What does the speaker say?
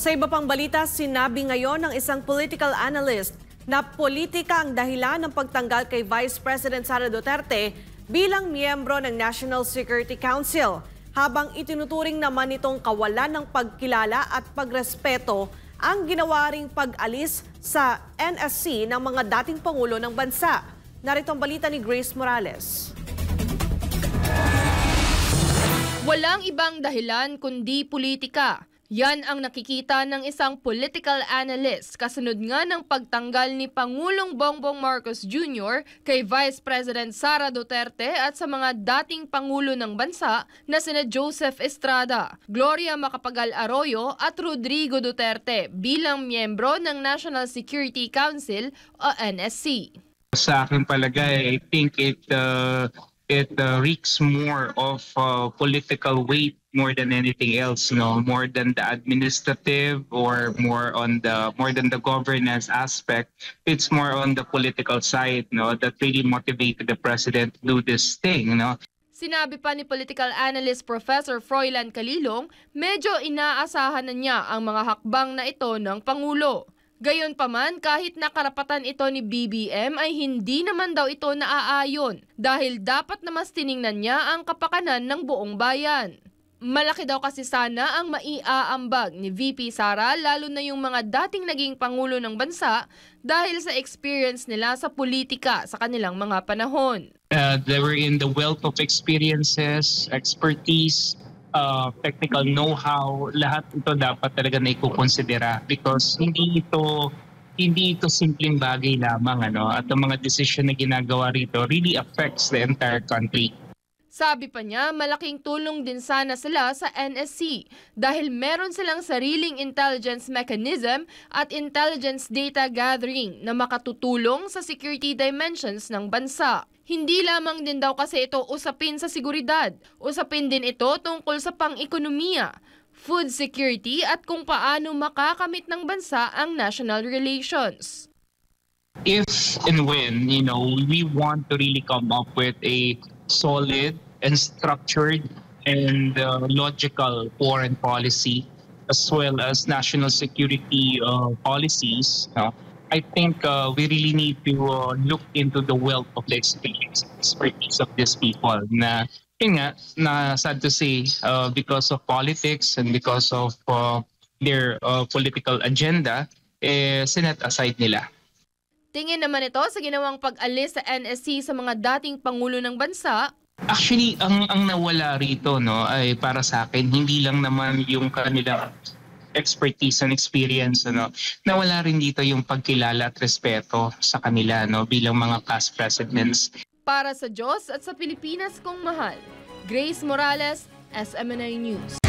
Sa iba pang balita, sinabi ngayon ng isang political analyst na politika ang dahilan ng pagtanggal kay Vice President Sara Duterte bilang miyembro ng National Security Council, habang itinuturing naman itong kawalan ng pagkilala at pagrespeto ang ginawa ring pag-alis sa NSC ng mga dating pangulo ng bansa. Narito ang balita ni Grace Morales. Walang ibang dahilan kundi politika. Yan ang nakikita ng isang political analyst kasunod nga ng pagtanggal ni Pangulong Bongbong Marcos Jr. kay Vice President Sara Duterte at sa mga dating pangulo ng bansa na sina Joseph Estrada, Gloria Macapagal-Arroyo at Rodrigo Duterte bilang miyembro ng National Security Council o NSC. Sa aking palagay, I think it reeks more of political weight more than anything else, more than the administrative or more than the governance aspect. It's more on the political side, that really motivated the president to do this thing, Sinabi pa ni political analyst Professor Froilan Calilong, medyo inaasahan na niya ang mga hakbang na ito ng Pangulo. Gayunpaman, kahit nakarapatan ito ni BBM ay hindi naman daw ito naaayon dahil dapat na mas tiningnan niya ang kapakanan ng buong bayan. Malaki daw kasi sana ang maiaambag ni VP Sara lalo na yung mga dating naging pangulo ng bansa dahil sa experience nila sa politika sa kanilang mga panahon. They were in the wealth of experiences, expertise, technical know-how, lahat ito dapat talaga na ikukonsidera because hindi ito simpleng bagay lamang at ang mga decision na ginagawa rito really affects the entire country. Sabi pa niya, malaking tulong din sana sila sa NSC dahil meron silang sariling intelligence mechanism at intelligence data gathering na makatutulong sa security dimensions ng bansa. Hindi lamang din daw kasi ito usapin sa seguridad, usapin din ito tungkol sa pang-ekonomiya, food security at kung paano makakamit ng bansa ang national relations. If and when, we want to really come up with a solid and structured and logical foreign policy as well as national security policies, I think we really need to look into the wealth of the expertise of these people na sad to say, because of politics and because of their political agenda, sinet aside nila. Tingin naman ito sa ginawang pag-alis sa NSC sa mga dating pangulo ng bansa. Actually, ang nawala rito ay para sa akin, hindi lang naman yung kanilang expertise and experience. Nawala rin dito yung pagkilala at respeto sa kanila bilang mga past presidents. Para sa Diyos at sa Pilipinas kong mahal, Grace Morales, SMNI News.